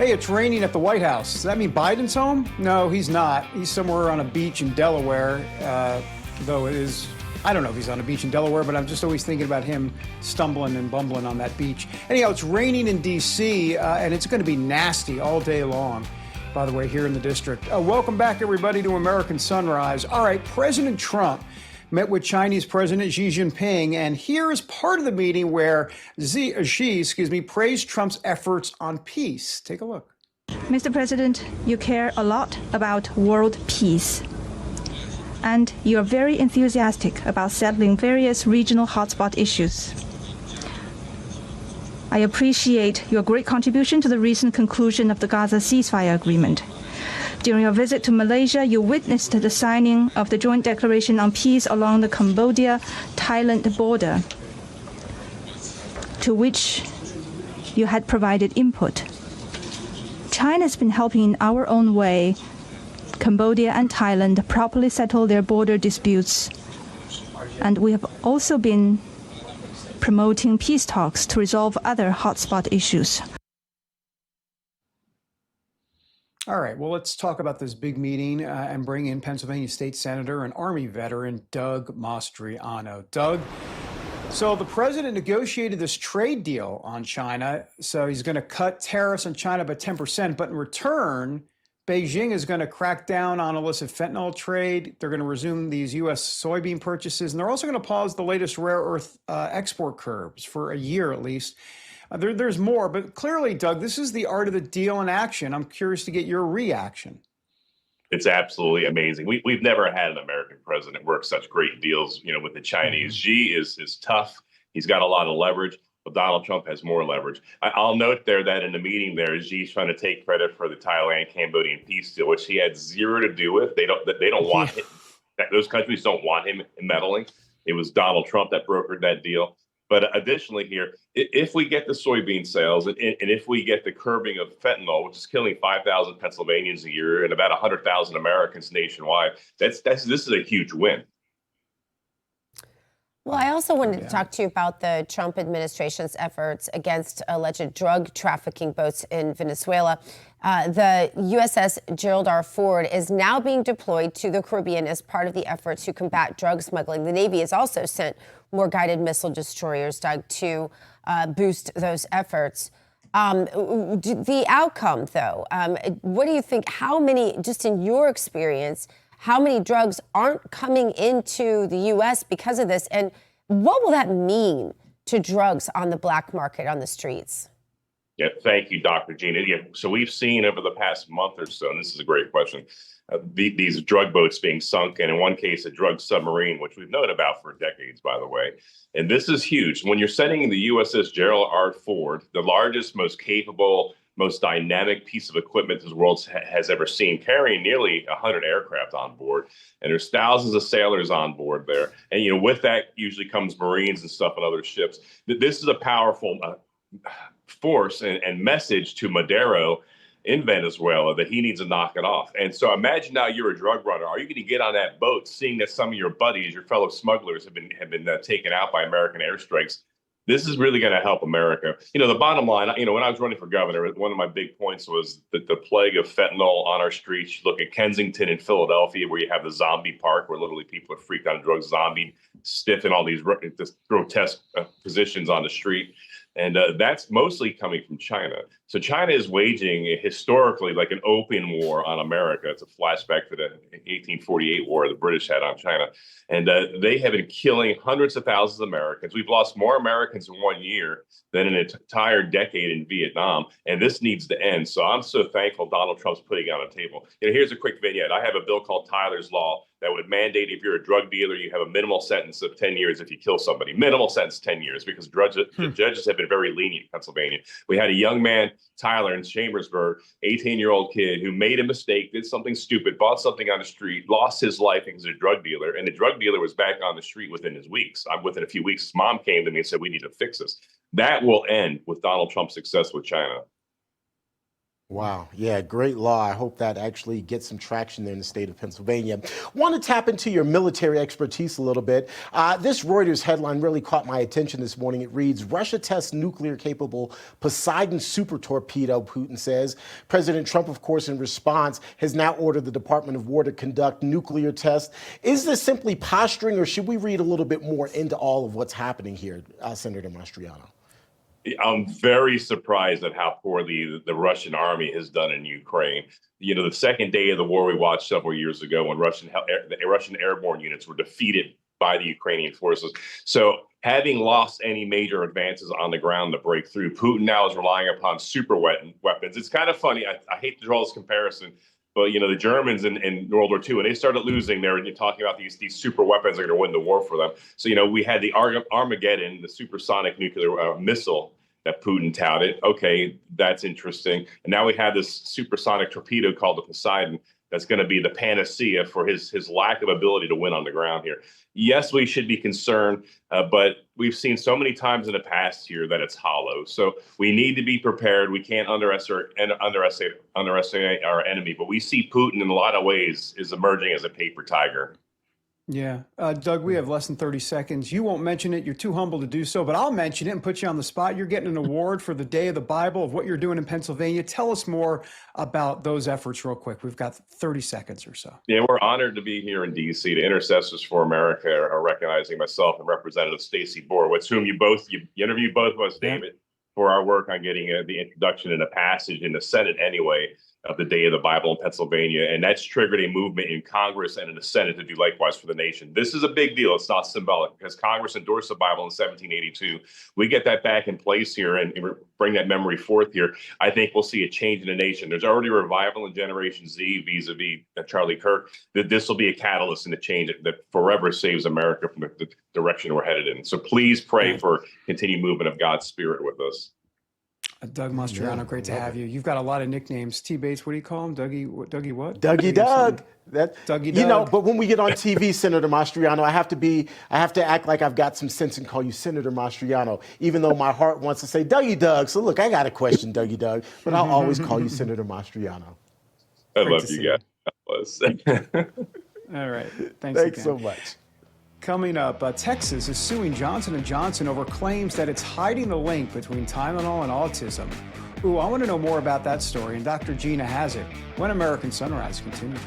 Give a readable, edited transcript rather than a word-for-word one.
Hey, it's raining at the White House. Does that mean Biden's home? No, he's not. He's somewhere on a beach in Delaware, though it is, I don't know if he's on a beach in Delaware, but I'm just always thinking about him stumbling and bumbling on that beach. Anyhow, it's raining in D.C., and it's going to be nasty all day long, by the way, here in the district. Welcome back, everybody, to American Sunrise. All right, President Trump met with Chinese President Xi Jinping, and here is part of the meeting where Xi praised Trump's efforts on peace. Take a look. Mr. President, you care a lot about world peace, and you are very enthusiastic about settling various regional hotspot issues. I appreciate your great contribution to the recent conclusion of the Gaza ceasefire agreement. During your visit to Malaysia, you witnessed the signing of the joint declaration on peace along the Cambodia-Thailand border, to which you had provided input. China's been helping in our own way Cambodia and Thailand properly settle their border disputes, and we have also been promoting peace talks to resolve other hotspot issues. All right, well, let's talk about this big meeting and bring in Pennsylvania State Senator and Army veteran Doug Mastriano. Doug, so the president negotiated this trade deal on China. So he's going to cut tariffs on China by 10%, but in return, Beijing is going to crack down on illicit fentanyl trade. They're going to resume these U.S. soybean purchases, and they're also going to pause the latest rare earth export curbs for a year at least. There's more, but clearly, Doug, this is the art of the deal in action. I'm curious to get your reaction. It's absolutely amazing. We've never had an American president work such great deals, with the Chinese. Xi is tough. He's got a lot of leverage, but Donald Trump has more leverage. I'll note there that in the meeting there, Xi's trying to take credit for the Thailand-Cambodian peace deal, which he had zero to do with. They don't want him. Those countries don't want him meddling. It was Donald Trump that brokered that deal. But additionally here, if we get the soybean sales and if we get the curbing of fentanyl, which is killing 5,000 Pennsylvanians a year and about 100,000 Americans nationwide, this is a huge win. Well, I also wanted to talk to you about the Trump administration's efforts against alleged drug trafficking boats in Venezuela. The USS Gerald R is now being deployed to the Caribbean as part of the efforts to combat drug smuggling. The Navy has also sent more guided missile destroyers, Doug, to boost those efforts. The outcome, though, what do you think? How many, just in your experience, how many drugs aren't coming into the U.S. because of this? And what will that mean to drugs on the black market, on the streets? Yeah, thank you, Dr. Gina. Yeah, so we've seen over the past month or so, and this is a great question, these drug boats being sunk, and in one case, a drug submarine, which we've known about for decades, by the way. And this is huge. When you're sending the USS Gerald R. Ford, the largest, most capable, most dynamic piece of equipment this world has ever seen, carrying nearly 100 aircraft on board. And there's thousands of sailors on board there. And, with that usually comes Marines and stuff on other ships. This is a powerful force and message to Maduro in Venezuela that he needs to knock it off. And so imagine now you're a drug runner. Are you going to get on that boat seeing that some of your buddies, your fellow smugglers have been taken out by American airstrikes? This is really going to help America. The bottom line, when I was running for governor, one of my big points was that the plague of fentanyl on our streets. You look at Kensington in Philadelphia, where you have the zombie park, where literally people are freaked on drugs, zombie, stiff in all these grotesque positions on the street. And that's mostly coming from China. So China is waging historically like an open war on America. It's a flashback to the 1848 war the British had on China. And they have been killing hundreds of thousands of Americans. We've lost more Americans in 1 year than an entire decade in Vietnam. And this needs to end. So I'm so thankful Donald Trump's putting it on the table. Here's a quick vignette. I have a bill called Tyler's Law that would mandate if you're a drug dealer, you have a minimal sentence of 10 years if you kill somebody. Minimal sentence, 10 years, because the judges have been very lenient in Pennsylvania. We had a young man, Tyler, in Chambersburg, 18-year-old kid who made a mistake, did something stupid, bought something on the street, lost his life because he's a drug dealer. And the drug dealer was back on the street within a few weeks. His mom came to me and said, we need to fix this. That will end with Donald Trump's success with China. Wow. Yeah, great law. I hope that actually gets some traction there in the state of Pennsylvania. Want to tap into your military expertise a little bit. This Reuters headline really caught my attention this morning. It reads, Russia tests nuclear-capable Poseidon super torpedo, Putin says. President Trump, of course, in response, has now ordered the Department of War to conduct nuclear tests. Is this simply posturing, or should we read a little bit more into all of what's happening here, Senator Mastriano? I'm very surprised at how poorly the Russian army has done in Ukraine. You know, the second day of the war we watched several years ago when the Russian airborne units were defeated by the Ukrainian forces. So having lost any major advances on the ground to break through, Putin now is relying upon super weapons. It's kind of funny. I hate to draw this comparison, but, you know, the Germans in World War II, when they started losing, they were talking about these super weapons are going to win the war for them. So, you know, we had the Armageddon, the supersonic nuclear missile that Putin touted. Okay, that's interesting. And now we have this supersonic torpedo called the Poseidon that's going to be the panacea for his lack of ability to win on the ground here. Yes, we should be concerned, but we've seen so many times in the past here that it's hollow. So we need to be prepared. We can't underestimate our enemy, but we see Putin in a lot of ways is emerging as a paper tiger. Yeah. Doug, we have less than 30 seconds. You won't mention it. You're too humble to do so, but I'll mention it and put you on the spot. You're getting an award for the Day of the Bible of what you're doing in Pennsylvania. Tell us more about those efforts real quick. We've got 30 seconds or so. Yeah, we're honored to be here in D.C. The Intercessors for America are recognizing myself and Representative Stacey Borowitz, whom you interviewed both of us, David, for our work on getting the introduction and a passage in the Senate anyway of the Day of the Bible in Pennsylvania. And that's triggered a movement in Congress and in the Senate to do likewise for the nation. This is a big deal. It's not symbolic because Congress endorsed the Bible in 1782. We get that back in place here and bring that memory forth here. I think we'll see a change in the nation. There's already a revival in Generation Z vis-a-vis Charlie Kirk. That this will be a catalyst in the change that forever saves America from the direction we're headed in. So please pray for continued movement of God's Spirit with us. Doug Mastriano, great to have you. You've got a lot of nicknames. T. Bates, what do you call him? Dougie what? Dougie Doug. Dougie Doug. You know, but when we get on TV, Senator Mastriano, I have to act like I've got some sense and call you Senator Mastriano, even though my heart wants to say Dougie Doug. So look, I got a question, Dougie Doug, but I'll always call you Senator Mastriano. I love you guys. All right. Thanks again. so much. Coming up, Texas is suing Johnson & Johnson over claims that it's hiding the link between Tylenol and autism. Ooh, I want to know more about that story, and Dr. Gina has it when American Sunrise continues.